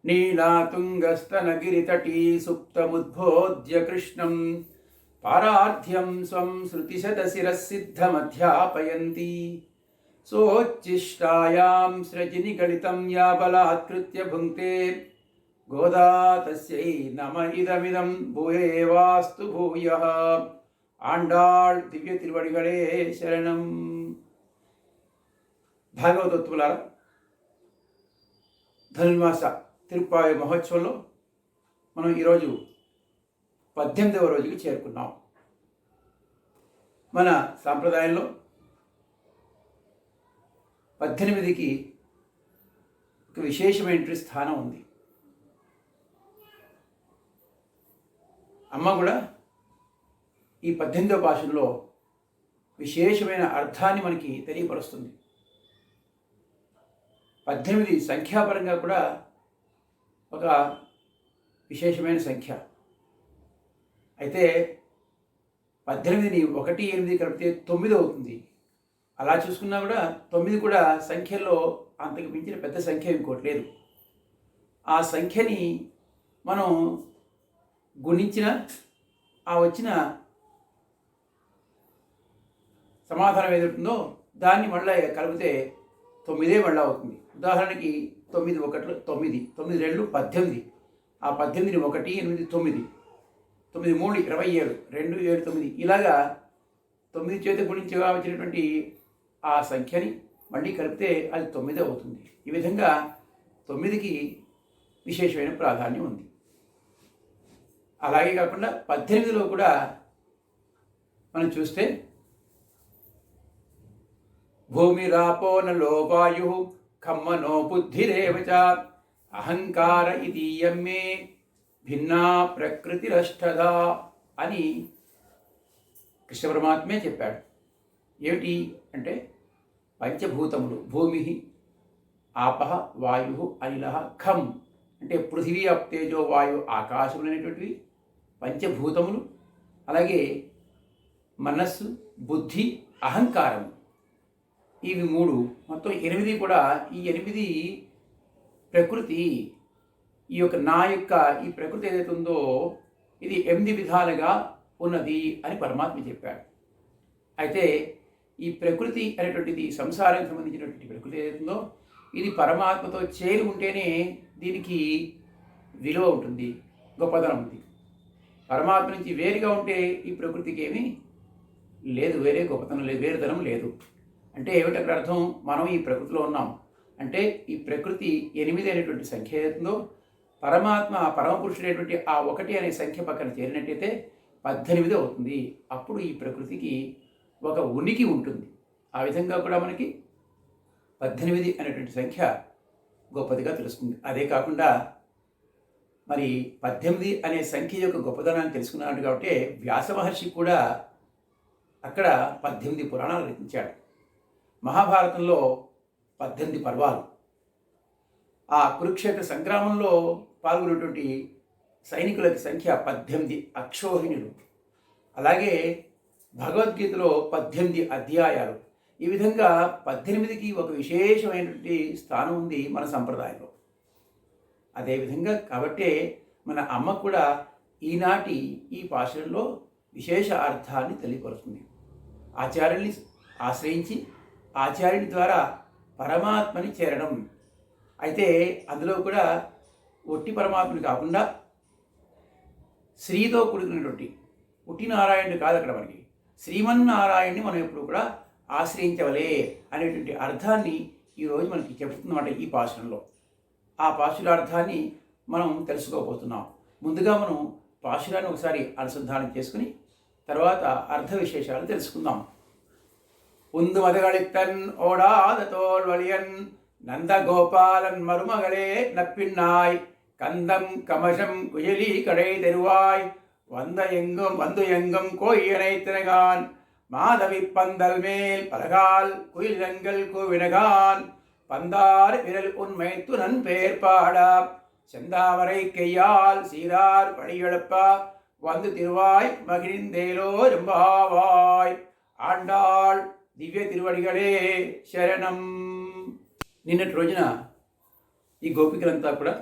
नीलातुङ्गस्तनगिरितटी सुप्तमुद्बोध्य कृष्णं पारार्थ्यं स्वं श्रुतिशतशिरःसिद्धमध्यापयन्ती सोच्छिष्टायां सृजिनिगलितं या बलात्कृत्य भुङ्क्ते गोदा तस्यै नम इदमिदं भूयेवास्तु भूयः ఆండాళ్ దివ్య తిరువడిగళే శరణం. భాగవతోత్తులారా, ధనుర్మాస తిరుప్పాయ మహోత్సవంలో మనం ఈరోజు 18వ రోజుకి చేరుకున్నాం. మన సాంప్రదాయంలో 18కి ఒక విశేషమైన స్థానం ఉంది. అమ్మ కూడా ఈ 18వ భాషలో విశేషమైన అర్థాన్ని మనకి తెలియపరుస్తుంది. 18 సంఖ్యాపరంగా కూడా ఒక విశేషమైన సంఖ్య. అయితే 18ని 1, 8 కలిపితే 9 అవుతుంది. అలా చూసుకున్నా కూడా 9 కూడా సంఖ్యలో అంతకు మించిన పెద్ద సంఖ్య ఇంకోటి లేదు. ఆ సంఖ్యని మనం గుణించిన ఆ వచ్చిన సమాధానం ఏదవుతుందో దాన్ని మళ్ళీ కలిపితే 9 మళ్ళీ అవుతుంది. ఉదాహరణకి 9 1 9, 9 2 18, ఆ 18ని 1 8 9, 9 3 27, 2 7 9 ఇలాగా 9 చేత గుణించగా వచ్చినటువంటి ఆ సంఖ్యని మళ్ళీ కలిపితే అది 9 అవుతుంది. ఈ విధంగా 9కి విశేషమైన ప్రాధాన్యం ఉంది. అలాగే కాకుండా 18లో కూడా మనం చూస్తే భూమిరాపో నలో వాయు ఖమ్మనో బుద్ధిరేవ చ అహంకార ఇదీయం మే భిన్నా ప్రకృతిరష్టదా అని కృష్ణ పరమాత్మే చెప్పాడు. ఏమిటి అంటే పంచభూతములు భూమి, ఆపహ, వాయు, అనిల, ఖం అంటే పృథివీ, తేజో, వాయు, ఆకాశములు అనేటువంటివి పంచభూతములు. అలాగే మనస్సు, బుద్ధి, అహంకారం, ఇవి 3 మొత్తం 8 కూడా. ఈ 8 ప్రకృతి, ఈ యొక్క ఈ ప్రకృతి ఏదైతే ఉందో ఇది 8 విధాలుగా ఉన్నది అని పరమాత్మ చెప్పాడు. అయితే ఈ ప్రకృతి అనేటువంటిది సంసారానికి సంబంధించినటువంటి ప్రకృతి ఏదైతే ఉందో ఇది పరమాత్మతో చేరి ఉంటేనే దీనికి విలువ ఉంటుంది, గొప్పదనం ఉంది. పరమాత్మ నుంచి వేరుగా ఉంటే ఈ ప్రకృతికి ఏమీ లేదు, వేరే గొప్పతనం లేదు, వేరుదనం లేదు. అంటే ఏమిటి అక్కడ అర్థం? మనం ఈ ప్రకృతిలో ఉన్నాం అంటే ఈ ప్రకృతి 8 అనేటువంటి సంఖ్య ఏదో పరమాత్మ పరమపురుషుడైనటువంటి ఆ 1 అనే సంఖ్య పక్కన చేరినట్టయితే 18 అవుతుంది. అప్పుడు ఈ ప్రకృతికి ఒక ఉనికి ఉంటుంది. ఆ విధంగా కూడా మనకి 18 అనేటువంటి సంఖ్య గొప్పదిగా తెలుస్తుంది. అదే కాకుండా మరి 18 అనే సంఖ్య యొక్క గొప్పదనాన్ని తెలుసుకున్నాడు కాబట్టి వ్యాస మహర్షి కూడా అక్కడ 18 పురాణాలు రచించాడు. మహాభారతంలో 18 పర్వాలు, ఆ కురుక్షేత్ర సంగ్రామంలో పాల్గొన్నటువంటి సైనికుల సంఖ్య 18 అక్షోహిణులు. అలాగే భగవద్గీతలో 18 అధ్యాయాలు. ఈ విధంగా 18కి ఒక విశేషమైనటువంటి స్థానం ఉంది మన సంప్రదాయంలో. అదేవిధంగా కాబట్టే మన అమ్మ కూడా ఈనాటి ఈ భాషల్లో విశేష అర్థాన్ని తెలియపరుస్తుంది. ఆచార్యుల్ని ఆశ్రయించి ఆచార్యుని ద్వారా పరమాత్మని చేరడం. అయితే అందులో కూడా ఒట్టి పరమాత్మని కాకుండా శ్రీతో కూడుకున్నటువంటి ఉట్టి నారాయణుడు కాదు అక్కడ మనకి, శ్రీమన్నారాయణ్ణి మనం ఎప్పుడు కూడా ఆశ్రయించవలే అనేటువంటి అర్థాన్ని ఈరోజు మనకి చెబుతుందన్నమాట ఈ పాశురంలో. ఆ పాశురార్థాన్ని మనం తెలుసుకోబోతున్నాం. ముందుగా మనం పాశురాన్ని ఒకసారి అనుసంధానం చేసుకుని తర్వాత అర్థ విశేషాలు తెలుసుకుందాం. உந்து மதுகளித்தன் ஓடாத தோல்வழியன் நந்தகோபாலன் மருமகளே நப்பின்னாய் கந்தம் கமஷம் குயலி கடை தெருவாய் வந்து எங்கும் கோயினை தினகான் மாதவி பந்தல் மேல் பலகால் குயிலங்கள் கூவினகான் பந்தார் விரல் உண்மை துணன் பேர் பாடா செந்தாமரை கையால் சீரார் பணியெழுப்பா வந்து திருவாய் மகிழ்ந்தேலோ ரெம்பாவாய் ఆండాళ్ దివ్య తిరువడిగళే శరణం. నిన్నటి రోజున ఈ గోపికలంతా కూడా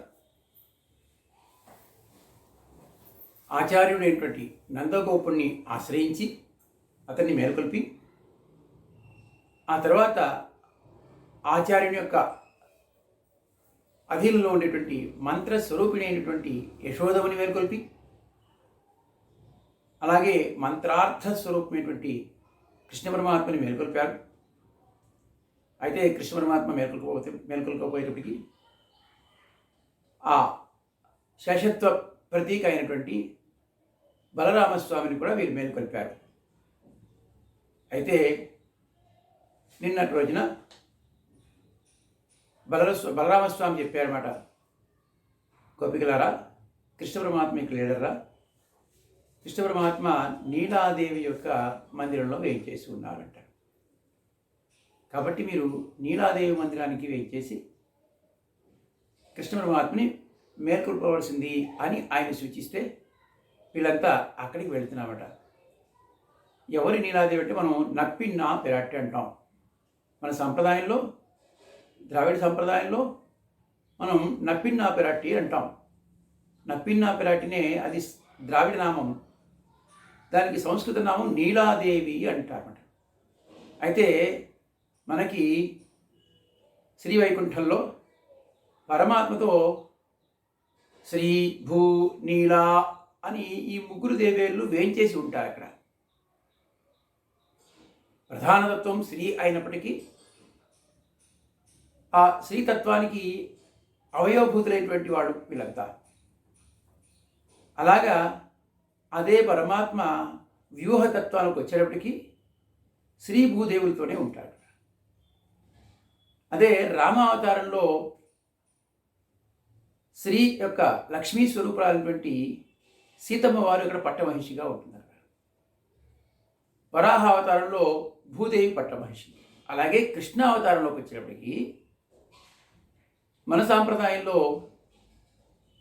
ఆచార్యుడైనటువంటి నందగోపుణ్ణి ఆశ్రయించి అతన్ని మేల్కొల్పి ఆ తర్వాత ఆచార్యుని యొక్క అధీనంలో ఉండేటువంటి మంత్రస్వరూపిణి అయినటువంటి యశోదముని మేల్కొల్పి అలాగే మంత్రార్థ స్వరూపమైనటువంటి కృష్ణ పరమాత్మని మేల్కొల్పారు. అయితే కృష్ణ పరమాత్మ మేల్కొల్కపోయేటప్పటికీ ఆ శేషత్వ ప్రతీక అయినటువంటి బలరామస్వామిని కూడా వీరు మేల్కొల్పారు. అయితే నిన్నటి రోజున బలరామస్వామి చెప్పారన్నమాట, గోపికలారా, కృష్ణ పరమాత్మ ఇక్కడ లేడరా, కృష్ణ పరమాత్మ నీలాదేవి యొక్క మందిరంలో వేయించేసి ఉన్నారంట. కాబట్టి మీరు నీలాదేవి మందిరానికి వేయించేసి కృష్ణ పరమాత్మని మేల్కొల్పవలసింది అని ఆయన సూచిస్తే వీళ్ళంతా అక్కడికి వెళుతున్నామట. ఎవరి నీలాదేవి అంటే మనం నప్పిన్నా పెరాట్టి అంటాం. మన సంప్రదాయంలో, ద్రావిడ సంప్రదాయంలో మనం నప్పిన్నా పెరాట్టి అంటాం. నప్పిన్నా పెరాటినే అది ద్రావిడ నామం, దానికి సంస్కృత నామం నీలాదేవి అంటారన్నమాట. అయితే మనకి శ్రీవైకుంఠంలో పరమాత్మతో శ్రీ భూ నీలా అని ఈ ముగ్గురు దేవేళ్ళు వేంచేసి ఉంటారు. అక్కడ ప్రధానతత్వం శ్రీ అయినప్పటికీ ఆ శ్రీతత్వానికి అవయవభూతులైనటువంటి వాడు వీళ్ళంతా. అలాగా అదే పరమాత్మ వ్యూహతత్వానికి వచ్చేటప్పటికీ శ్రీ భూదేవులతోనే ఉంటాడు. అదే రామావతారంలో శ్రీ యొక్క లక్ష్మీ స్వరూపాలైనటువంటి సీతమ్మ వారు ఇక్కడ పట్టమహిషిగా ఉంటున్నారు. వరాహ అవతారంలో భూదేవి పట్టమహిషి. అలాగే కృష్ణ అవతారంలోకి వచ్చేటప్పటికి మన సాంప్రదాయంలో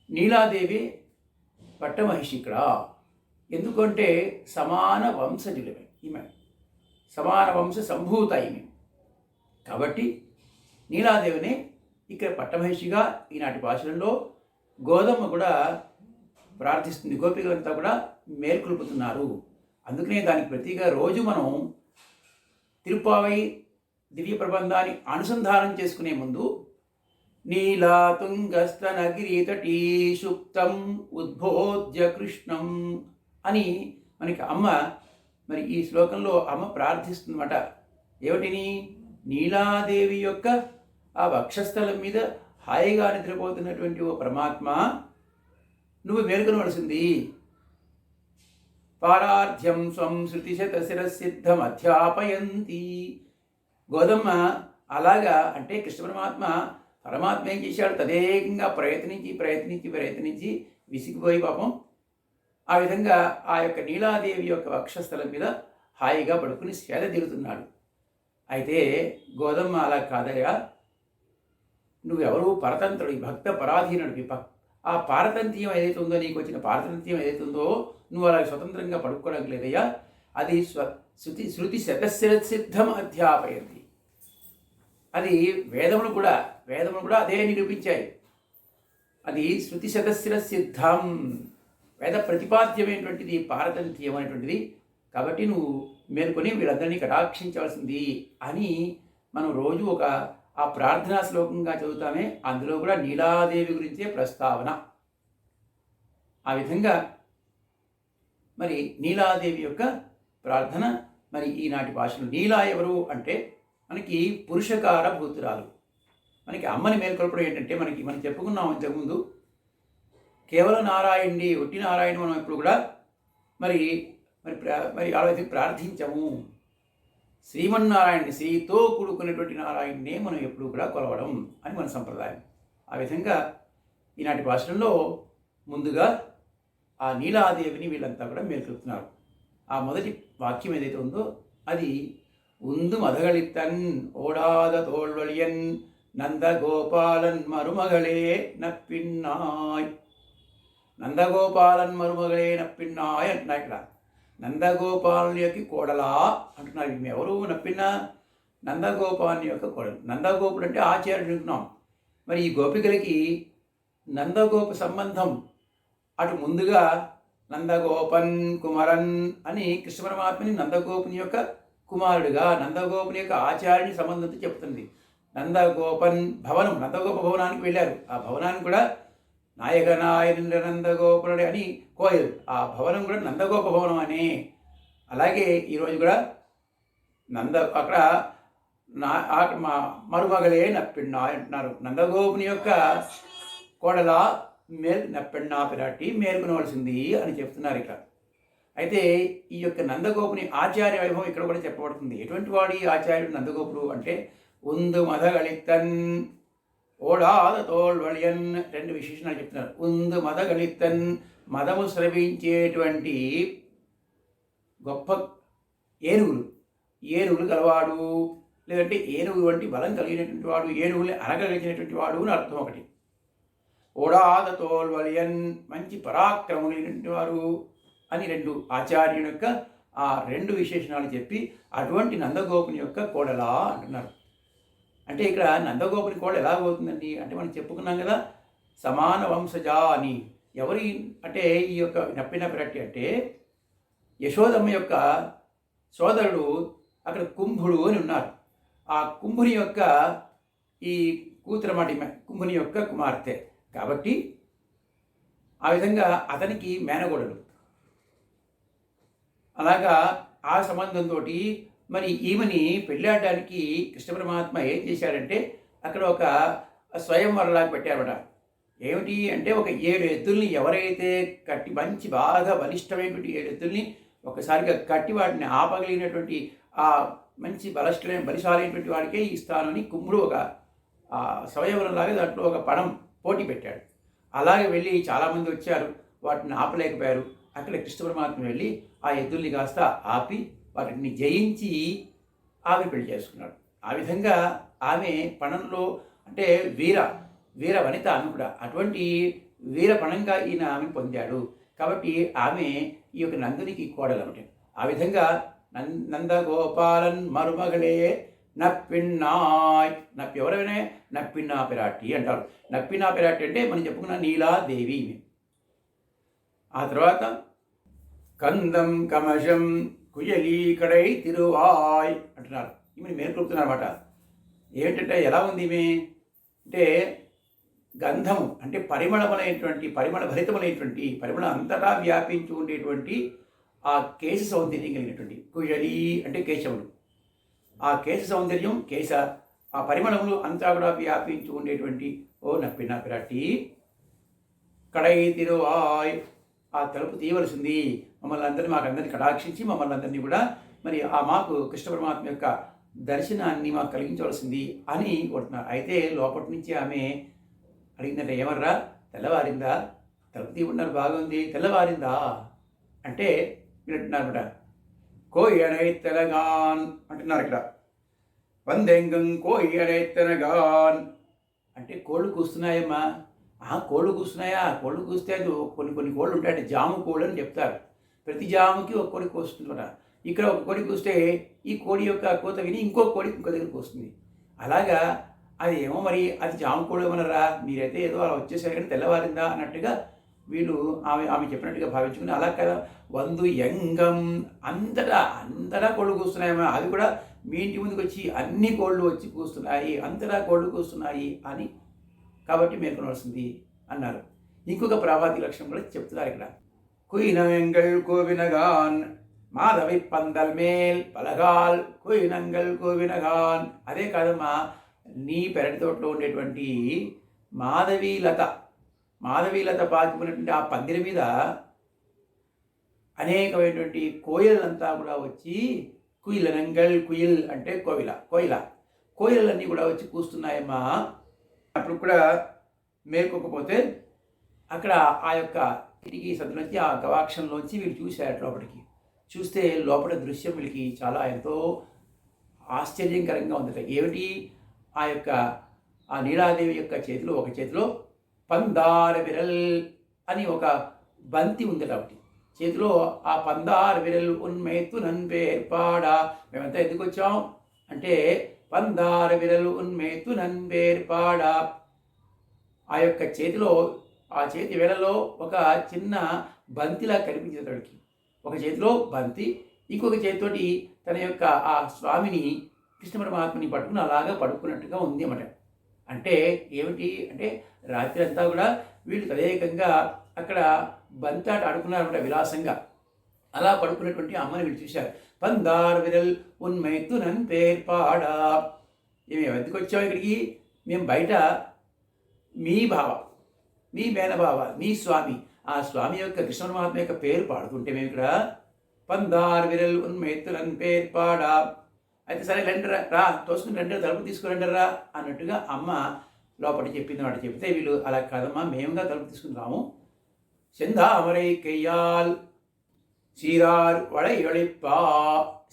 నీలాదేవి పట్టమహిషి ఇక్కడ. ఎందుకంటే సమాన వంశజులమే ఈమె, సమాన వంశ సంభూత ఈమె. కాబట్టి నీలాదేవిని ఇక్కడ పట్టమహిషిగా ఈనాటి భాషలలో గోదమ్మ కూడా ప్రార్థిస్తుంది. గోపికలంతా కూడా మేల్కొల్పుతున్నారు. అందుకనే దానికి ప్రతిగా రోజు మనం తిరుప్పావై దివ్య ప్రబంధాన్ని అనుసంధానం చేసుకునే ముందు నీలా తుంగస్తనగిరితటీ సుప్తం ఉద్బోధ్య కృష్ణం అని మనకి అమ్మ మరి ఈ శ్లోకంలో అమ్మ ప్రార్థిస్తుందన్నమాట. ఏమిటిని? నీలాదేవి యొక్క ఆ వక్షస్థలం మీద హాయిగా నిద్రపోతున్నటువంటి ఓ పరమాత్మ, నువ్వు మేల్కొనవలసింది. పారార్థ్యం స్వం శృతిశతశిరసిద్ధం అధ్యాపయంతి. గోదమ్మ అలాగా అంటే కృష్ణ పరమాత్మ ఏం చేశాడు? తదేకంగా ప్రయత్నించి విసిగిపోయి పాపం ఆ విధంగా ఆ యొక్క నీలాదేవి యొక్క వక్షస్థలం మీద హాయిగా పడుకుని సేద తీరుతున్నాడు. అయితే గోదమ్మ అలా కాదయ్యా, నువ్వెవరు? పరతంత్రుడి, భక్త పరాధీనుడివి. ఆ పారతంత్యం ఏదైతే ఉందో, నీకు వచ్చిన పారతంత్యం ఏదైతే ఉందో, నువ్వు అలా స్వతంత్రంగా పడుకోవడం లేదయ్యా. అది శృతి శతశిరసిద్ధం అధ్యాపయంతి. అది వేదములు కూడా అదే నిరూపించాయి. అది శృతి శతశిరసిద్ధం, వేద ప్రతిపాద్యమైనటువంటిది పారతంత్యం అనేటువంటిది. కాబట్టి నువ్వు మేల్కొని వీళ్ళందరినీ కటాక్షించవలసింది అని మనం రోజు ఆ ప్రార్థనా శ్లోకంగా చదువుతామే. అందులో కూడా నీలాదేవి గురించే ప్రస్తావన. ఆ విధంగా మరి నీలాదేవి యొక్క ప్రార్థన మరి ఈనాటి భాషలో. నీలా ఎవరు అంటే మనకి పురుషకార భూతురాలు. మనకి అమ్మని మేల్కొల్పడం ఏంటంటే మనం చెప్పుకున్నాం ఇంతకుముందు, కేవలం నారాయణుడి, ఒట్టి నారాయణ మనం ఎప్పుడు కూడా మరి ఆలోచన ప్రార్థించము. శ్రీమన్నారాయణని, శ్రీతో కూడుకున్నటువంటి నారాయణనే మనం ఎప్పుడు కూడా కొలవడం అని మన సంప్రదాయం. ఆ విధంగా ఈనాటి భాషల్లో ముందుగా ఆ నీలాదేవిని వీళ్ళంతా కూడా మేల్కొల్పుతున్నారు. ఆ మొదటి వాక్యం ఏదైతే ఉందో అది ఉందు మదగళిత్తన్ ఓడాద తోళ్వలియన్ నందగోపాలన్ మరుమగళే నప్పిన్నాయ్. నందగోపాలన్ మరుమగళే నప్పిన్నాయ్ అంటున్నాయి ఇక్కడ. నందగోపాలుని యొక్క కోడలా అంటున్నారు. మేము ఎవరు? నప్పిన నందగోపాలుని యొక్క కోడలు. నందగోపుడు అంటే ఆచార్యుడు అంటున్నాం. మరి ఈ గోపికలకి నందగోప సంబంధం అటు ముందుగా నందగోపన్ కుమరన్ అని కృష్ణ పరమాత్మని నందగోపుని యొక్క కుమారుడిగా నందగోపుని యొక్క ఆచార్యుని సంబంధంతో చెప్తుంది. నందగోపన్ భవనం, నందగోప భవనానికి వెళ్ళారు. ఆ భవనానికి కూడా నాయక నందగోపురుడు అని కోయలు, ఆ భవనం కూడా నందగోప భవనం అనే. అలాగే ఈరోజు కూడా అక్కడ మా మరుమగలే నప్పిన్నా అంటున్నారు. నందగోపుని యొక్క కోడల నప్పెన్నా పిరాటి మేల్కొనవలసింది అని చెప్తున్నారు ఇక్కడ. అయితే ఈ యొక్క నందగోపుని ఆచార్య వైభవం ఇక్కడ కూడా చెప్పబడుతుంది. ఎటువంటి వాడు ఈ ఆచార్యుడు నందగోపుడు అంటే ఉందు మదగళిత్తన్ ఓడాద తోల్వళియన్, రెండు విశేషణాలు చెప్తున్నారు. ఉందు మదగళిత్తన్, మదము స్రవించేటువంటి గొప్ప ఏనుగులు గలవాడు, లేదంటే ఏనుగు వంటి బలం కలిగినటువంటి వాడు, ఏనుగుల్ని అనగలిగినటువంటి వాడు అని అర్థం ఒకటి. ఓడాద తోల్వలియన్, మంచి పరాక్రమం కలిగినటువంటి వారు అని రెండు. ఆచార్యుని యొక్క ఆ రెండు విశేషణాలు చెప్పి అటువంటి నందగోపుని యొక్క కోడలా అంటున్నారు. అంటే ఇక్కడ నందగోపుని కోడ ఎలాగవుతుందండి అంటే మనం చెప్పుకున్నాం కదా, సమాన వంశజా అని. ఎవరి అంటే ఈ యొక్క నప్పిన పిరట్టి అంటే యశోదమ్మ యొక్క సోదరుడు అక్కడ కుంభుడు అని ఉన్నారు. ఆ కుంభుని యొక్క ఈ కూతురు మాట కుంభుని యొక్క కుమార్తె కాబట్టి ఆ విధంగా అతనికి మేనగోడలు. అలాగా ఆ సంబంధంతో మరి ఈమెని పెళ్ళాడడానికి కృష్ణ పరమాత్మ ఏం చేశాడంటే అక్కడ ఒక స్వయంవరలాగా పెట్టారట. ఏమిటి అంటే ఒక 7 ఎద్దుల్ని ఎవరైతే కట్టి మంచి బాగా బలిష్టమైనటువంటి 7 ఎద్దుల్ని ఒకసారిగా కట్టి వాటిని ఆపగలిగినటువంటి ఆ మంచి బలిశాలైనటువంటి వాడికే ఇస్తానని కుంభుడు ఒక స్వయంవరంలాగా దాంట్లో ఒక పణం పోటీ పెట్టాడు. అలాగే వెళ్ళి చాలామంది వచ్చారు, వాటిని ఆపలేకపోయారు. అక్కడ కృష్ణ పరమాత్మ వెళ్ళి ఆ ఎద్దుల్ని కాస్త ఆపి వాటిని జయించి ఆమె పెళ్లి చేసుకున్నాడు. ఆ విధంగా ఆమె పణంలో అంటే వీర వనిత అని కూడా అటువంటి వీర పణంగా ఈయన ఆమెను పొందాడు. కాబట్టి ఆమె ఈ యొక్క నందునికి కోడలు అంటే. ఆ విధంగా నందగోపాలన్ మరుమగలే నప్పిన్నాయ్, ఎవరైనా నప్పిన్నా పిరాటి అంటారు. నప్పిన్నా పిరాటి అంటే మనం చెప్పుకున్న నీలాదేవి. ఆ తర్వాత కందం కమశం కుయలి కడై తిరువాయ్ అంటున్నారు. ఈమె మేల్కొలుపుతున్నారు అన్నమాట. ఏమిటంటే ఎలా ఉంది ఈమె అంటే గంధము అంటే పరిమళభరితమైనటువంటి పరిమళం అంతటా వ్యాపించి ఉండేటువంటి ఆ కేశ సౌందర్యం కలిగినటువంటి కుయలి అంటే కేశవుడు. ఆ కేశ సౌందర్యం ఆ పరిమళములు అంతా కూడా వ్యాపించి ఉండేటువంటి ఓ నప్పిన పిరాటి కడై తిరువాయ్, ఆ తలుపు తీయవలసింది, మమ్మల్ని అందరినీ మాకందరినీ కటాక్షించి మమ్మల్ని అందరినీ కూడా మరి ఆ మాకు కృష్ణ పరమాత్మ యొక్క దర్శనాన్ని మాకు కలిగించవలసింది అని కొడుతున్నారు. అయితే లోపటి నుంచి ఆమె అడిగిందంటే ఏమర్రా తెల్లవారిందా, తలుపు తీయమన్నారు బాగుంది, తెల్లవారిందా అంటే వింటున్నారన్నమాట. కోయడై తెలగాన్ అంటున్నారు ఇక్కడ. వందెంగం కోయడై తెలగాన్ అంటే కోళ్ళు కూస్తున్నాయమ్మా. కోళ్ళు కూస్తున్నాయా, కోళ్ళు కూస్తే అది కొన్ని కోళ్ళు ఉంటాయంటే జాము కోళ్ళు అని చెప్తారు. ప్రతి జాముకి ఒక కోడి కోస్తుందన్నమాట. ఇక్కడ ఒక కోడి కూస్తే ఈ కోడి యొక్క కోత విని ఇంకో కోడి ఇంకో దగ్గరికి వస్తుంది. అలాగా అది ఏమో మరి అది జాము కోడి ఏమన్నారా, మీరైతే ఏదో అలా వచ్చేసారు కానీ తెల్లవారిందా అన్నట్టుగా వీళ్ళు ఆమె చెప్పినట్టుగా భావించుకుని అలా కదా వందు ఎంగం అంతటా కోళ్ళు కూస్తున్నాయమ్మా, అది కూడా మీ ఇంటి ముందుకు వచ్చి అన్ని కోళ్ళు వచ్చి కూస్తున్నాయి, అంతటా కోళ్ళు కూస్తున్నాయి అని కాబట్టి మేల్కొనవలసింది అన్నారు. ఇంకొక ప్రావాతిక లక్షణం కూడా చెప్తున్నారు ఇక్కడ. కుయినంగల్ కోవినగాన్ మాధవి పందల్ మేల్ పలగాల్ కుయినంగల్ కోవినగాన్. అదే కాదమ్మా, నీ పెరటి తోటలో ఉండేటువంటి మాధవీలత పాకిపోయినటువంటి ఆ పందిరి మీద అనేకమైనటువంటి కోయిలంతా కూడా వచ్చి కుయిల్ అంటే కోయిలన్నీ కూడా వచ్చి కూస్తున్నాయమ్మా. అప్పుడు కూడా మేల్కోకపోతే అక్కడ ఆ యొక్క కిటికీ సద్దులోంచి ఆ గవాక్షంలోంచి వీళ్ళు చూశారు. లోపలికి చూస్తే లోపల దృశ్యం వీళ్ళకి చాలా ఎంతో ఆశ్చర్యకరంగా ఉంది. ఏమిటి ఆ యొక్క ఆ నీలాదేవి యొక్క చేతిలో ఒక చేతిలో పందార విరల్ అని ఒక బంతి ఉంది. కాబట్టి చేతిలో ఆ పందార విరల్ ఉన్మేత్తు నన్వేర్పాడా, మేమంతా ఎందుకు వచ్చాం అంటే పందార విరల్ ఉన్మేత్తు నన్వేర్పాడా, ఆ యొక్క చేతిలో ఆ చేతి వేళలో ఒక చిన్న బంతిలా కనిపించింది అతడికి. ఒక చేతిలో బంతి, ఇంకొక చేతితోటి తన యొక్క ఆ స్వామిని కృష్ణ పరమాత్మని పట్టుకుని అలాగా పడుకున్నట్టుగా ఉంది అన్నమాట. అంటే ఏమిటి అంటే రాత్రి అంతా కూడా వీళ్ళు తదేకంగా అక్కడ బంతాట ఆడుకున్నారన్నమాట విలాసంగా. అలా పడుకున్నటువంటి అమ్మని వీళ్ళు చూశారు. పందార్ విరల్ ఉన్మైతునన్ పేర్పాడా, మేము ఎందుకు వచ్చాము ఇక్కడికి? మేము బయట మీ బావ, మీ మేనబావ, మీ స్వామి, ఆ స్వామి యొక్క కృష్ణ పరమాత్మ యొక్క పేరు పాడుతుంటే మేము ఇక్కడ పందార్ విరల్ ఉన్మైతునన్ పేర్పాడా, అయితే సరే రండిరా, రా తోసుకుని రండి, తలుపు తీసుకురండి రా అన్నట్టుగా అమ్మ లోపల చెప్పింది. వాడు చెప్తే వీళ్ళు అలా కాదమ్మా, మేముగా తలుపు తీసుకుని రాము, செந்தாமரை கையால் சீரார் வளையொழிப்பா,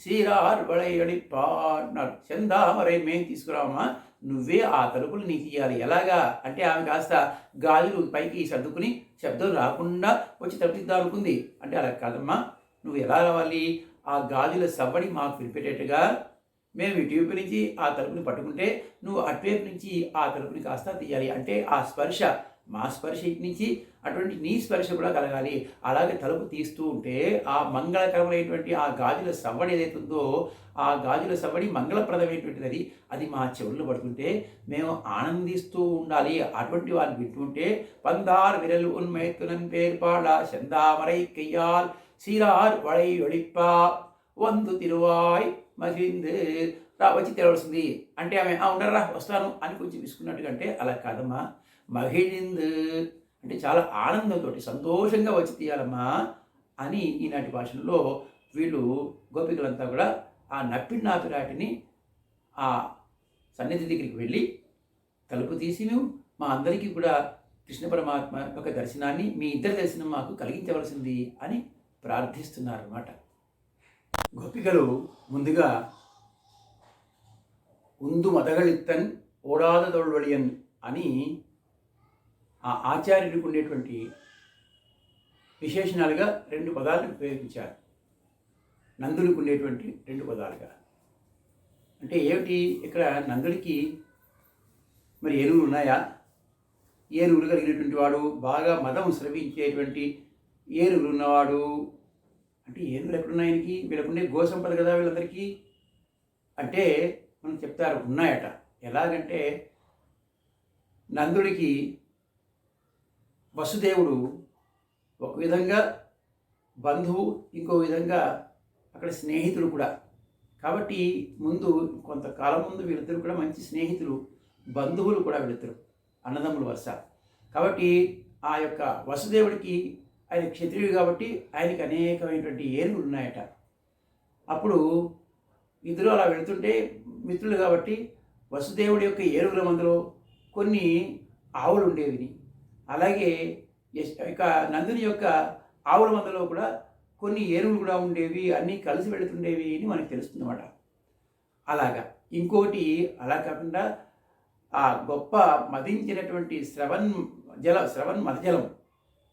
సీరార్ వளைయొలిప్పా అన్నాడు. సెందామరై మేము తీసుకురామా, నువ్వే ఆ తలుపులు నీ తీయాలి. ఎలాగా అంటే ఆమె కాస్త గాజులు పైకి సర్దుకుని శబ్దం రాకుండా వచ్చి తలుపు తీద్దాం అనుకుంది. అంటే అలా కాదమ్మా, నువ్వు ఎలా రావాలి, ఆ గాజుల సవ్వడి మాకు వినిపెట్టేట్టుగా మేము ఇటువైపు నుంచి ఆ తలుపుని పట్టుకుంటే నువ్వు అటువైపు నుంచి ఆ తలుపుని కాస్త తీయాలి. అంటే ఆ స్పర్శ, మా స్పర్శ ఇటు నుంచి అటువంటి నీ స్పర్శ కూడా కలగాలి. అలాగే తలుపు తీస్తూ ఉంటే ఆ మంగళకరమైనటువంటి ఆ గాజుల సవ్వడి ఏదైతుందో ఆ గాజుల సవ్వడి మంగళప్రదమైనటువంటిది, అది మా చెవుల్లో పడుతుంటే మేము ఆనందిస్తూ ఉండాలి. అటువంటి వాళ్ళు వింటుంటే పందార్ విరల్ ఉన్మైతునన్ పేర్పాడా செந்தாமரை கையால் சீரார் வளையொழிப்பா వందు తిరువాయ్ మహింద్ రా వచ్చి తెలవలసింది. అంటే ఆమె ఉండరా వస్తాను అని కొంచెం విసుకున్నట్టుగా. అంటే అలా కాదమ్మా, మహిళింద్ అంటే చాలా ఆనందంతో సంతోషంగా వచ్చి తీయాలమ్మా అని ఈనాటి భాషలో వీళ్ళు గోపికలంతా కూడా ఆ నప్పినాపిరాటిని ఆ సన్నిధి దగ్గరికి వెళ్ళి తలుపు తీసి మేము మా అందరికీ కూడా కృష్ణ పరమాత్మ యొక్క దర్శనాన్ని, మీ ఇద్దరి దర్శనం మాకు కలిగించవలసింది అని ప్రార్థిస్తున్నారన్నమాట. గోపికలు ముందుగా ఉందు మదగళిత్తన్ ఓడాద తోల్వళియన్ అని ఆ ఆచార్యుడికి ఉండేటువంటి విశేషణాలుగా 2 పదాలను ఉపయోగించారు. నందుడికి ఉండేటువంటి 2 పదాలుగా. అంటే ఏమిటి ఇక్కడ నందుడికి మరి ఏనుగులు ఉన్నాయా? ఏనుగులు కలిగినటువంటి వాడు, బాగా మదం స్రవించేటువంటి ఏనుగులు ఉన్నవాడు. అంటే ఏనుగులు ఎక్కడున్నాయి ఆయనకి? వీళ్ళకుండే గోసంపద కదా వీళ్ళందరికీ. అంటే మనం చెప్తారు ఉన్నాయట. ఎలాగంటే నందుడికి వసుదేవుడు ఒక విధంగా బంధువు, ఇంకో విధంగా అక్కడ స్నేహితుడు కూడా. కాబట్టి ముందు కొంతకాలం ముందు వీళ్ళిద్దరు కూడా మంచి స్నేహితులు, బంధువులు కూడా వీళ్ళిద్దరు, అన్నదమ్ములు వరుస. కాబట్టి ఆ యొక్క వసుదేవుడికి, ఆయన క్షత్రియుడు కాబట్టి ఆయనకి అనేకమైనటువంటి ఏనుగులు ఉన్నాయట. అప్పుడు ఇద్దరు అలా వెళుతుంటే మిత్రులు కాబట్టి వసుదేవుడి యొక్క ఏనుగుల మందులో కొన్ని ఆవులు ఉండేవి, అలాగే ఇక నందుని యొక్క ఆవుల మందలో కూడా కొన్ని ఏనుగులు కూడా ఉండేవి, అన్నీ కలిసి వెళుతుండేవి అని మనకు తెలుస్తుందన్నమాట. అలాగా ఇంకోటి అలా కాకుండా ఆ గొప్ప మదించినటువంటి శ్రవణ్ మదజలం,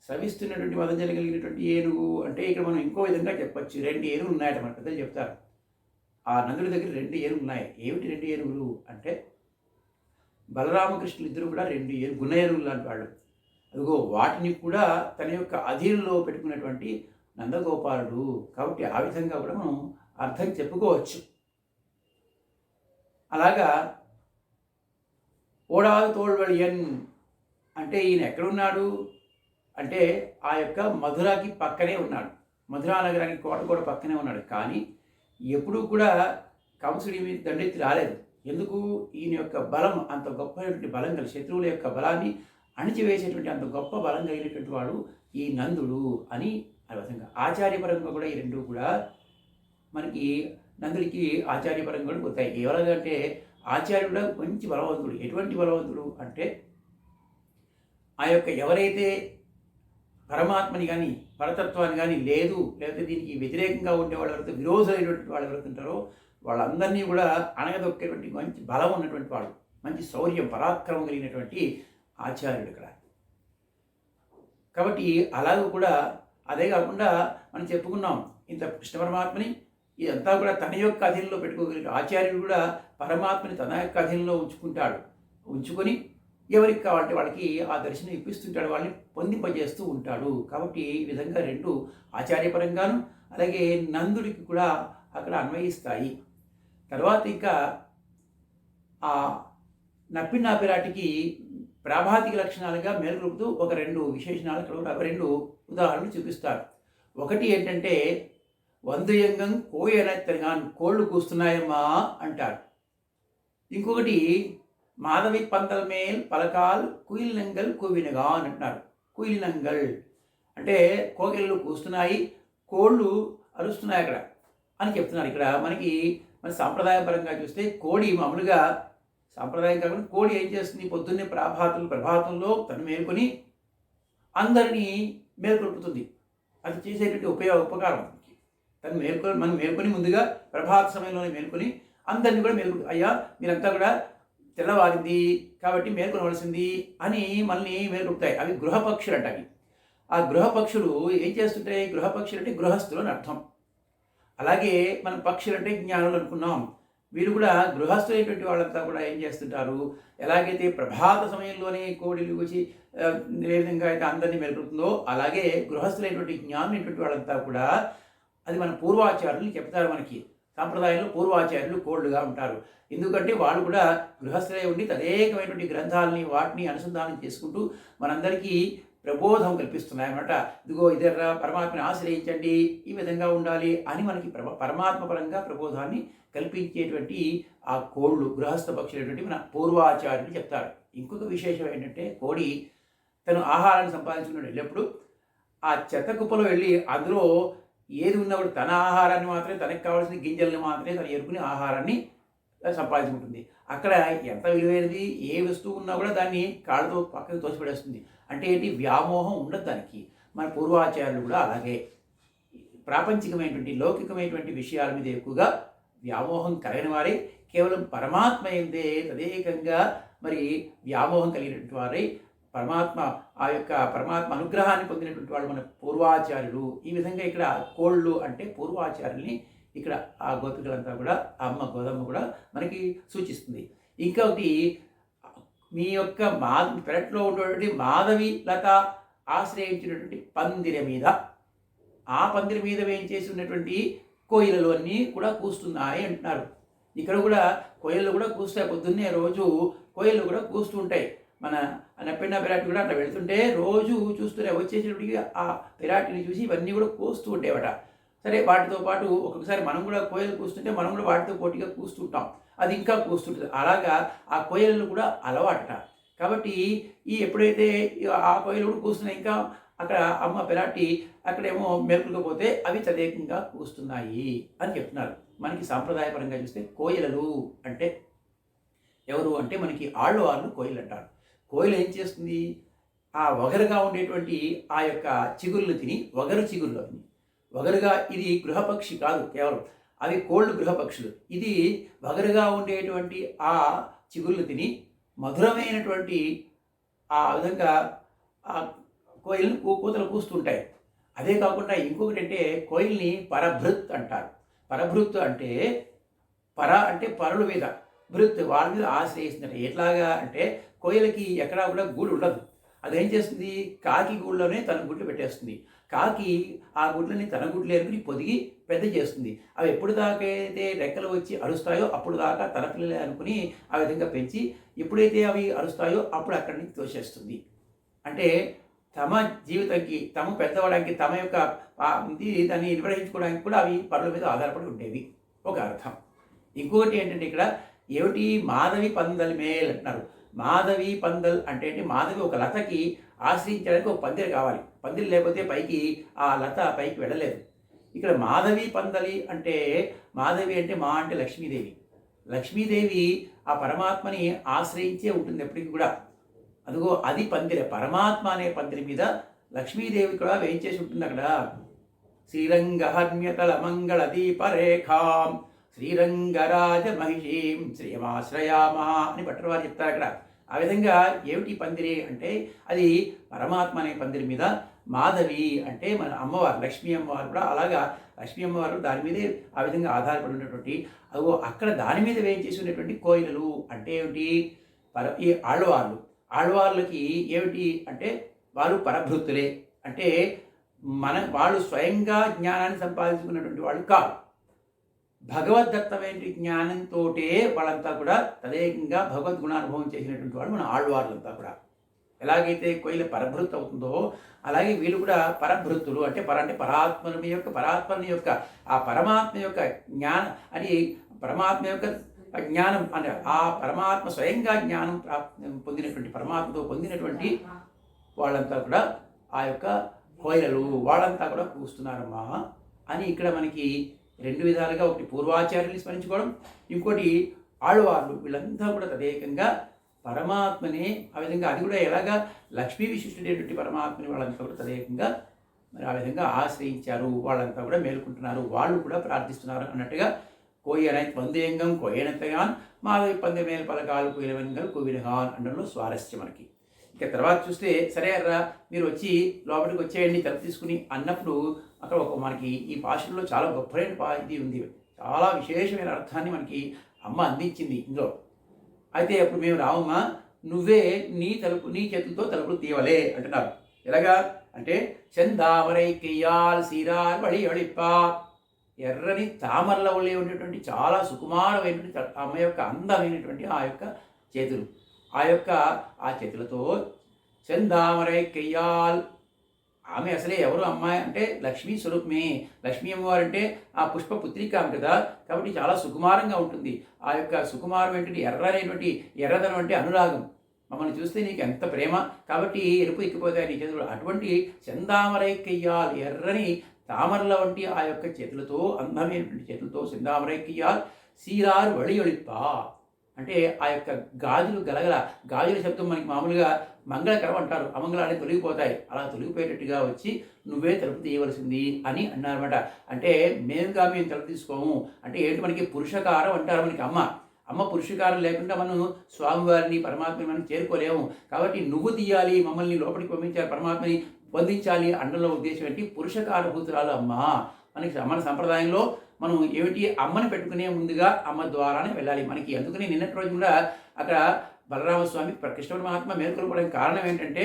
స్రవిస్తున్నటువంటి మదజలం కలిగినటువంటి ఏనుగు. అంటే ఇక్కడ మనం ఇంకో విధంగా చెప్పచ్చు, 2 ఏనుగులు ఉన్నాయట. మన పెద్దలు చెప్తారు ఆ నందుడి దగ్గర 2 ఏనుగులు ఉన్నాయి. ఏమిటి 2 ఏనుగులు అంటే బలరామకృష్ణులు ఇద్దరు కూడా 2 గుణ ఏనుగులు లాంటి వాళ్ళు. అదిగో వాటిని కూడా తన యొక్క అధీనంలో పెట్టుకున్నటువంటి నందగోపాలుడు. కాబట్టి ఆ విధంగా కూడా మనం అర్థం చెప్పుకోవచ్చు. అలాగా ఓడాద తోల్వళియన్ అంటే ఈయన ఎక్కడున్నాడు అంటే ఆ యొక్క మధురాకి పక్కనే ఉన్నాడు, మధురా నగరానికి కోట కూడా పక్కనే ఉన్నాడు. కానీ ఎప్పుడూ కూడా కంసుడి మీద దండెత్తి రాలేదు. ఎందుకు? ఈయన యొక్క బలం అంత గొప్పటువంటి బలం కలిగి, శత్రువుల యొక్క బలాన్ని అణిచివేసేటువంటి అంత గొప్ప బలం కలిగినటువంటి వాడు ఈ నందుడు అని ఆ విధంగా. ఆచార్యపరంగా కూడా ఈ 2 కూడా మనకి నందుడికి ఆచార్యపరంగా కూడా పోతాయి. ఎలాగంటే ఆచార్యుడు మంచి బలవంతుడు. ఎటువంటి బలవంతుడు అంటే ఆ యొక్క ఎవరైతే పరమాత్మని కానీ పరతత్వాన్ని కానీ లేదు, లేకపోతే దీనికి వ్యతిరేకంగా ఉండే వాళ్ళు ఎవరైతే విరోధులైనటువంటి వాళ్ళు ఎవరైతే ఉంటారో వాళ్ళందరినీ కూడా అణగదొక్కేటువంటి మంచి బలం ఉన్నటువంటి వాడు, మంచి శౌర్యం పరాక్రమం కలిగినటువంటి ఆచార్యుడు ఇక్కడ. కాబట్టి అలాగూ కూడా అదే కాకుండా మనం చెప్పుకున్నాం, ఇంత కృష్ణ పరమాత్మని ఇదంతా కూడా తన యొక్క అధీనంలో పెట్టుకోగలిగిన ఆచార్యుడు కూడా పరమాత్మని తన యొక్క అధీనంలో ఉంచుకుంటాడు. ఉంచుకొని ఎవరికి కావాలంటే వాళ్ళకి ఆ దర్శనం ఇప్పిస్తుంటాడు, వాళ్ళని పొందింపజేస్తూ ఉంటాడు. కాబట్టి ఈ విధంగా రెండు ఆచార్యపరంగాను అలాగే నందుడికి కూడా అక్కడ అన్వయిస్తాయి. తర్వాత ఇంకా ఆ నప్పినాపిరాటికి ప్రాభాతిక లక్షణాలుగా మేలుకొలుపుతూ ఒక రెండు విశేషణాలు ఇక్కడ రెండు ఉదాహరణలు చూపిస్తారు. ఒకటి ఏంటంటే వందయంగం కోయనెత్తనగాన్ కోళ్ళు కూస్తున్నాయమ్మా అంటారు. ఇంకొకటి మాధవి పందల్ మేల్ పలకాల్ కుయిలినంగల్ కోవినగాన్ అంటున్నారు. కుయిలినంగల్ అంటే కోకిళ్ళు కూస్తున్నాయి, కోళ్ళు అరుస్తున్నాయి అక్కడ అని చెప్తున్నారు. ఇక్కడ మనకి మన సాంప్రదాయపరంగా చూస్తే కోడి మామూలుగా సాంప్రదాయం కాకుండా కోడి ఏం చేస్తుంది, పొద్దున్నే ప్రభాతంలో తను మేల్కొని అందరినీ మేల్కొల్పుతుంది. అది చేసేటువంటి ఉపకారం. మనం మేల్కొని ముందుగా ప్రభాత సమయంలోనే మేల్కొని అందరినీ కూడా అయ్యా మీరంతా కూడా తెల్లవారింది కాబట్టి మేల్కొనవలసింది అని మనల్ని మేల్కొల్పుతాయి. అవి గృహపక్షులు అంట. అవి ఆ గృహపక్షులు ఏం చేస్తుంటాయి? గృహపక్షులు అంటే గృహస్థులు అని అర్థం. అలాగే మనం పక్షులు అంటే జ్ఞానులు అనుకున్నాం. వీరు కూడా గృహస్థులైనటువంటి వాళ్ళంతా కూడా ఏం చేస్తుంటారు, ఎలాగైతే ప్రభాత సమయంలోనే కోడిలు వచ్చి ఏ విధంగా అయితే అందరినీ మేల్కొల్పుతుందో అలాగే గృహస్థులైనటువంటి జ్ఞానులైనటువంటి వాళ్ళంతా కూడా అది మన పూర్వాచార్యులు చెప్తారు. మనకి సాంప్రదాయంలో పూర్వాచార్యులు కోళ్ళుగా ఉంటారు. ఎందుకంటే వాళ్ళు కూడా గృహస్థులై ఉండి తదేకమైనటువంటి గ్రంథాలని వాటిని అనుసంధానం చేసుకుంటూ మనందరికీ ప్రబోధం కల్పిస్తున్నాయన్నమాట. ఇదిగో ఇదర్రా పరమాత్మని ఆశ్రయించండి, ఈ విధంగా ఉండాలి అని మనకి పరమాత్మ పరంగా ప్రబోధాన్ని కల్పించేటువంటి ఆ కోళ్ళు గృహస్థ పక్షులైనటువంటి మన పూర్వాచార్యులు చెప్తారు. ఇంకొక విశేషం ఏంటంటే కోడి తను ఆహారాన్ని సంపాదించుకున్నాడు వెళ్ళినప్పుడు ఆ చెత్త కుప్పలో వెళ్ళి అందులో ఏది ఉన్నా కూడా తన ఆహారాన్ని మాత్రమే, తనకు కావాల్సిన గింజల్ని మాత్రమే తను ఎరుకుని ఆహారాన్ని సంపాదించుకుంటుంది. అక్కడ ఎంత విలువైనది ఏ వస్తువు ఉన్నా కూడా దాన్ని కాళ్ళతో పక్కకు తోసిపడేస్తుంది. అంటే ఏంటి? వ్యామోహం ఉండదు దానికి. మన పూర్వాచార్యులు కూడా అలాగే ప్రాపంచికమైనటువంటి లౌకికమైనటువంటి విషయాల మీద ఎక్కువగా వ్యామోహం కలిగిన వారే, కేవలం పరమాత్మ ఎందే తదేకంగా మరి వ్యామోహం కలిగినటువంటి వారై ఆ యొక్క పరమాత్మ అనుగ్రహాన్ని పొందినటువంటి వాళ్ళు మన పూర్వాచార్యులు. ఈ విధంగా ఇక్కడ కోళ్ళు అంటే పూర్వాచార్యుల్ని ఇక్కడ ఆ గోపికలంతా కూడా అమ్మ గోదమ్మ కూడా మనకి సూచిస్తుంది. ఇంకొకటి మీ యొక్క పెరట్లో ఉన్నటువంటి మాధవి లత ఆశ్రయించినటువంటి పందిరి మీద, ఆ పందిరి మీద వేయించేసి ఉన్నటువంటి కోయిలలు అన్నీ కూడా కూస్తున్నాయి అంటున్నారు. ఇక్కడ కూడా కోయిలలు కూడా కూస్తాయి. పొద్దున్నే రోజు కోయిలలు కూడా కూస్తూ ఉంటాయి. మన నప్పెన్న పిరాటి కూడా అట్లా వెళ్తుంటే రోజు చూస్తూనే వచ్చేసేటప్పటికి ఆ పిరాటిని చూసి ఇవన్నీ కూడా కూస్తూ ఉండేవట. సరే, వాటితో పాటు ఒక్కొక్కసారి మనం కూడా కోయలు కూస్తుంటే మనం కూడా వాటితో పోటీగా కూస్తుంటాం. అది ఇంకా కూస్తుంటుంది. అలాగా ఆ కోయలు కూడా అలవాట. కాబట్టి ఎప్పుడైతే ఆ కోయలు కూడా కూస్తున్నాయి, ఇంకా అక్కడ అమ్మ పిరాటి అక్కడేమో మేల్కొల్కపోతే అవి తదేకంగా కూస్తున్నాయి అని చెప్తున్నారు. మనకి సాంప్రదాయపరంగా చూస్తే కోయిలలు అంటే ఎవరు అంటే మనకి ఆళ్ళవాళ్ళు కోయిలు అంటారు. కోయిలు ఏం చేస్తుంది? ఆ వగరుగా ఉండేటువంటి ఆ యొక్క చిగుళ్ళు తిని, వగరు చిగుళ్ళు అని వగరుగా, ఇది గృహపక్షి కాదు కేవలం, అవి కోళ్ళు గృహపక్షులు. ఇది వగరుగా ఉండేటువంటి ఆ చిగుళ్ళు తిని మధురమైనటువంటి ఆ విధంగా ఆ కోయిల్ని కూతలు కూస్తుంటాయి. అదే కాకుండా ఇంకొకటి అంటే కోయిల్ని పరభృత్ అంటారు. పరభృత్ అంటే పర అంటే పరుల మీద, భృత్ వాళ్ళ మీద ఆశ్రయిస్తుందంట. ఎట్లాగా అంటే కోయిలకి ఎక్కడా కూడా గూడు ఉండదు. అదేం చేస్తుంది? కాకి గూళ్ళలోనే తన గుడ్లు పెట్టేస్తుంది. కాకి ఆ గుడ్లని తన గుడ్లు ఏరుకుని పొదిగి పెద్ద చేస్తుంది. అవి ఎప్పుడు దాకా అయితే రెక్కలు వచ్చి అరుస్తాయో అప్పుడు దాకా తన పిల్లలే అనుకుని ఆ విధంగా పెంచి ఎప్పుడైతే అవి అరుస్తాయో అప్పుడు అక్కడి నుంచి తోసేస్తుంది. అంటే తమ జీవితానికి తాము పెద్దవడానికి తమ యొక్క దాన్ని నిర్వహించుకోవడానికి కూడా అవి పరుల మీద ఆధారపడి ఉండేవి ఒక అర్థం. ఇంకొకటి ఏంటంటే ఇక్కడ ఏమిటి? మాధవి పందల్ మేల్ అంటున్నారు. మాధవి పందల్ అంటే మాధవి ఒక లతకి ఆశ్రయించడానికి ఒక పందిరి కావాలి. పందిరి లేకపోతే పైకి ఆ లత పైకి వెళ్ళలేదు. ఇక్కడ మాధవి పందలి అంటే మాధవి అంటే మా అంటే లక్ష్మీదేవి. లక్ష్మీదేవి ఆ పరమాత్మని ఆశ్రయించే ఉంటుంది ఎప్పటికీ కూడా. అదిగో అది పందిరి. పరమాత్మ అనే పందిరి మీద లక్ష్మీదేవి కూడా వేయించేసి ఉంటుంది అక్కడ. శ్రీరంగహర్మ్యతల మంగళ దీపరేఖాం శ్రీరంగరాజ మహిషీం శ్రీయమాశ్రయామా అని భట్టరవారు చెప్తారు అక్కడ. ఆ విధంగా ఏమిటి పందిరి అంటే అది పరమాత్మ అనే పందిరి మీద మాధవి అంటే మన అమ్మవారు లక్ష్మీ అమ్మవారు కూడా అలాగా లక్ష్మీ అమ్మవారు దాని మీదే ఆ విధంగా ఆధారపడి ఉన్నటువంటి అక్కడ దాని మీద వేయించేసి ఉన్నటువంటి కోయిలలు అంటే ఏమిటి? ఈ ఆళ్ళవార్లు. ఆళ్వార్లకి ఏమిటి అంటే వారు పరభృతులే. అంటే వాళ్ళు స్వయంగా జ్ఞానాన్ని సంపాదించుకున్నటువంటి వాళ్ళు కాదు. భగవద్దత్తమైన జ్ఞానంతో వాళ్ళంతా కూడా తదేకంగా భగవద్గుణానుభవం చేసినటువంటి వాళ్ళు మన ఆళ్వార్లంతా కూడా. ఎలాగైతే కొయ్యల పరభృత్ అవుతుందో అలాగే వీళ్ళు కూడా పరభృతులు. అంటే పరమాత్మ యొక్క ఆ పరమాత్మ యొక్క జ్ఞానం అని పరమాత్మ యొక్క జ్ఞానం అంటే ఆ పరమాత్మ స్వయంగా జ్ఞానం పొందినటువంటి పరమాత్మతో పొందినటువంటి వాళ్ళంతా కూడా ఆ యొక్క కోయిలలు వాళ్ళంతా కూడా కూస్తున్నారమ్మా అని ఇక్కడ మనకి రెండు విధాలుగా, ఒకటి పూర్వాచార్యుల్ని స్మరించుకోవడం, ఇంకోటి ఆళ్వార్లు వీళ్ళంతా కూడా తదేకంగా పరమాత్మని ఆ విధంగా, అది కూడా ఎలాగా లక్ష్మీ విశిష్టుడైనటువంటి పరమాత్మని వాళ్ళంతా కూడా తదేకంగా మరి ఆ విధంగా ఆశ్రయించారు. వాళ్ళంతా కూడా మేలుకుంటున్నారు, వాళ్ళు కూడా ప్రార్థిస్తున్నారు అన్నట్టుగా కోయనై పందేంగం కోయనతగాన్ మాధవి పందే మేలు పలకాలు కోయిలవెంగల్ కోవినగాన్ అనడంలో స్వారస్యం మనకి. ఇక తర్వాత చూస్తే సరే అర్రా మీరు వచ్చి లోపలికి వచ్చేయండి తలుపు తీసుకుని అన్నప్పుడు అక్కడ మనకి ఈ భాషల్లో చాలా గొప్పైన ఇది ఉంది, చాలా విశేషమైన అర్థాన్ని మనకి అమ్మ అందించింది ఇందులో. అయితే అప్పుడు మేము రావమ్మా నువ్వే నీ చేతులతో తలుపులు తీయవలే అంటున్నారు. ఎలాగా అంటే చందామరై కెయ్యాల్ సీరార్ వళి వళిప్పా, ఎర్రని తామరల వల్లే ఉండేటువంటి చాలా సుకుమారమైనటువంటి అమ్మ యొక్క అందమైనటువంటి ఆ యొక్క చేతులు, ఆ చేతులతో చందామరై కెయ్యాల్, ఆమె అసలే ఎవరు అమ్మాయి అంటే లక్ష్మీ స్వరూపమే. లక్ష్మీ అమ్మవారు అంటే ఆ పుష్పపుత్రిక కదా, కాబట్టి చాలా సుకుమారంగా ఉంటుంది. ఆ యొక్క సుకుమారం ఏంటంటే ఎర్రదనం అంటే అనురాగం. మమ్మల్ని చూస్తే నీకు ఎంత ప్రేమ, కాబట్టి ఎరుపు ఎక్కిపోతాయి నీ చేతులు. అటువంటి చందామరై కెయ్యాల్, ఎర్రని తామరల వంటి ఆ యొక్క చేతులతో, అందమైనటువంటి చేతులతో చందామరై కెయ్యాల్ సీరారు వళి ఒళిప్ప, అంటే ఆ యొక్క గాజుల శబ్దం మనకి మామూలుగా మంగళకరం అంటారు, అమంగళాన్ని తొలగిపోతాయి, అలా తొలగిపోయేటట్టుగా వచ్చి నువ్వే తలుపు తీయవలసింది అని అన్నారన్నమాట. అంటే మేము తలుపు తీసుకోము అంటే ఏంటి, మనకి పురుషకారం అంటారు మనకి అమ్మ పురుషకారం లేకుండా మనం స్వామివారిని పరమాత్మని మనం చేరుకోలేము. కాబట్టి నువ్వు తీయాలి, మమ్మల్ని లోపలికి పంపించాలి, పరమాత్మని పొందించాలి అండంలో ఉద్దేశం ఏంటి, పురుషకారభూతురాలు అమ్మ. మన సంప్రదాయంలో మనం ఏమిటి, అమ్మని పెట్టుకునే ముందుగా అమ్మ ద్వారానే వెళ్ళాలి మనకి. అందుకని నిన్నటి రోజు కూడా అక్కడ బలరామస్వామి కృష్ణ పరమాత్మ మేల్కొల్పడానికి కారణం ఏంటంటే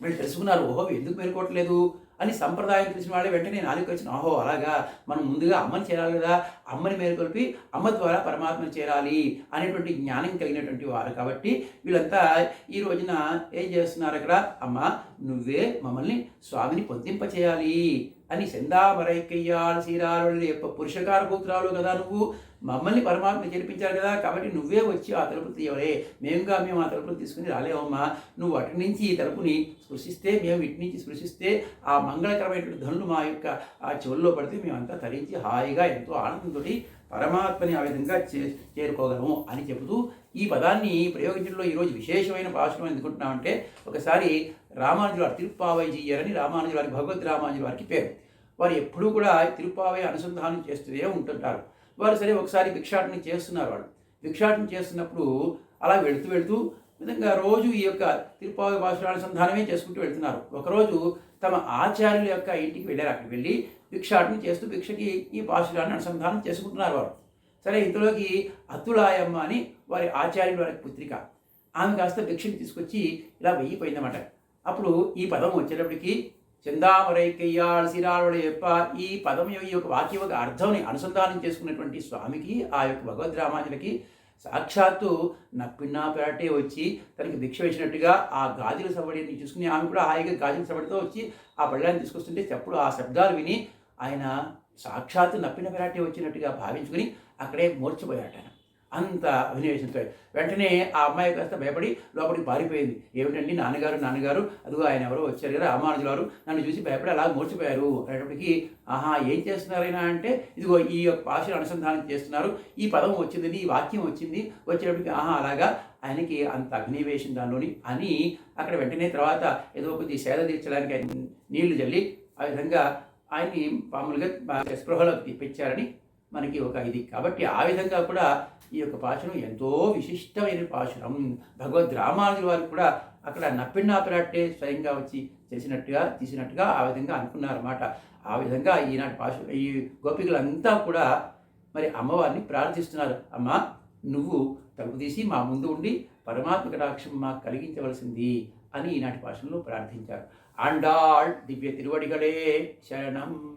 వీళ్ళు తెలుసుకున్నారు, ఓహో ఎందుకు మేల్కోవట్లేదు అని. సంప్రదాయం తెలిసిన వాళ్ళే వెంటనే నాలుగు వచ్చిన, ఓహో అలాగా మనం ముందుగా అమ్మని చేరాలి కదా, అమ్మని మేల్కొల్పి అమ్మ ద్వారా పరమాత్మని చేరాలి అనేటువంటి జ్ఞానం కలిగినటువంటి వారు. కాబట్టి వీళ్ళంతా ఈ రోజున ఏం చేస్తున్నారు, అక్కడ అమ్మ నువ్వే మమ్మల్ని స్వామిని పొందింపచేయాలి అని సెందామరై కెయ్యాల్ సీరాలు పురుషకార పుత్రాలు కదా, నువ్వు మమ్మల్ని పరమాత్మ చేర్పించారు కదా, కాబట్టి నువ్వే వచ్చి ఆ తలుపులు తీయవలే, మేము ఆ తలుపులు తీసుకుని రాలేవమ్మా. నువ్వు అటు నుంచి ఈ తలుపుని స్పృశిస్తే, మేము ఇటు నుంచి స్పృశిస్తే ఆ మంగళకరమైనటువంటి ధనులు మా యొక్క ఆ చెవుల్లో పడితే మేమంతా తరించి హాయిగా ఎంతో ఆనందంతో పరమాత్మని ఆ విధంగా చేరుకోగలము అని చెబుతూ ఈ పదాన్ని ప్రయోగించడంలో ఈరోజు విశేషమైన భాషను ఎందుకుంటున్నామంటే, ఒకసారి రామానుజుల వారి తిరుప్పావైజీయర్ అని రామానుజుల వారి భగవద్ రామానుజుల వారికి పేరు. వారు ఎప్పుడూ కూడా తిరుప్పావై అనుసంధానం చేస్తూనే ఉంటుంటారు. వారు సరే ఒకసారి భిక్షాటన చేస్తున్నారు. వాళ్ళు భిక్షాటన చేస్తున్నప్పుడు అలా వెళుతూ విధంగా రోజు ఈ యొక్క తిరుప్పావై భాష అనుసంధానమే చేసుకుంటూ వెళ్తున్నారు. ఒకరోజు తమ ఆచార్యుల యొక్క ఇంటికి వెళ్ళారు. అక్కడికి వెళ్ళి భిక్షాటన చేస్తూ భిక్షకి ఈ భాషలను అనుసంధానం చేసుకుంటున్నారు వారు. సరే ఇంతలోకి అతులాయమ్మ అని వారి ఆచార్యుల వారి పుత్రిక, ఆమె కాస్త భిక్షని తీసుకొచ్చి ఇలా వెయ్యిపోయిందన్నమాట. అప్పుడు ఈ పదం వచ్చేటప్పటికి చందామరై కెయ్యాల్ సిరాళ యొక్క ఈ పదం యొక్క వాక్య యొక్క అర్థంని అనుసంధానం చేసుకున్నటువంటి స్వామికి, ఆ యొక్క భగవద్ రామానుజులకి సాక్షాత్తు నప్పిన్నా పేటే వచ్చి తనకి భిక్ష వేసినట్టుగా ఆ గాజుల సవడిని చూసుకుని ఆమె కూడా హాయిగా గాజుల సవడితో వచ్చి ఆ పళ్ళాన్ని తీసుకొస్తుంటే చెప్పుడు ఆ శబ్దాలు విని ఆయన సాక్షాత్తు నప్పిన పేరాటే వచ్చినట్టుగా భావించుకుని అక్కడే మూర్చిపోయాట. అంత అభినవేశంతో వెంటనే ఆ అమ్మాయి కాస్త భయపడి లోపలికి పారిపోయింది. ఏమిటండి నాన్నగారు అదిగో ఆయన ఎవరో వచ్చారు కదా రామానుజుల వారు, నన్ను చూసి భయపడి అలా మూర్చిపోయారు అనేటప్పటికి, ఆహా ఏం చేస్తున్నారైనా అంటే ఇదిగో ఈ యొక్క భాషను అనుసంధానం చేస్తున్నారు, ఈ పదం వచ్చింది, ఈ వాక్యం వచ్చింది, వచ్చేటప్పటికి ఆహా అలాగా ఆయనకి అంత అగ్నివేశం దానిలోని అని అక్కడ వెంటనే తర్వాత ఏదో కొద్ది సేద తీర్చడానికి ఆయన నీళ్లు చల్లి ఆ విధంగా ఆయన్ని మామూలుగా స్పృహలోకి తెప్పించారని మనకి ఒక ఇది. కాబట్టి ఆ విధంగా కూడా ఈ యొక్క పాశురం ఎంతో విశిష్టమైన పాశురం. భగవద్ రామానుజుల వారికి కూడా అక్కడ నప్పిన్నాపిరాట్టే స్వయంగా వచ్చి తీసినట్టుగా ఆ విధంగా అనుకున్నారన్నమాట. ఆ విధంగా ఈనాటి పాశురం ఈ గోపికలంతా కూడా మరి అమ్మవారిని ప్రార్థిస్తున్నారు. అమ్మ నువ్వు తలుపు తీసి మా ముందు ఉండి పరమాత్మ కటాక్షం మాకు కలిగించవలసింది అని ఈనాటి భాషలో ప్రార్థించారు. ఆండాళ్ దివ్య తిరువడిగలే శరణం.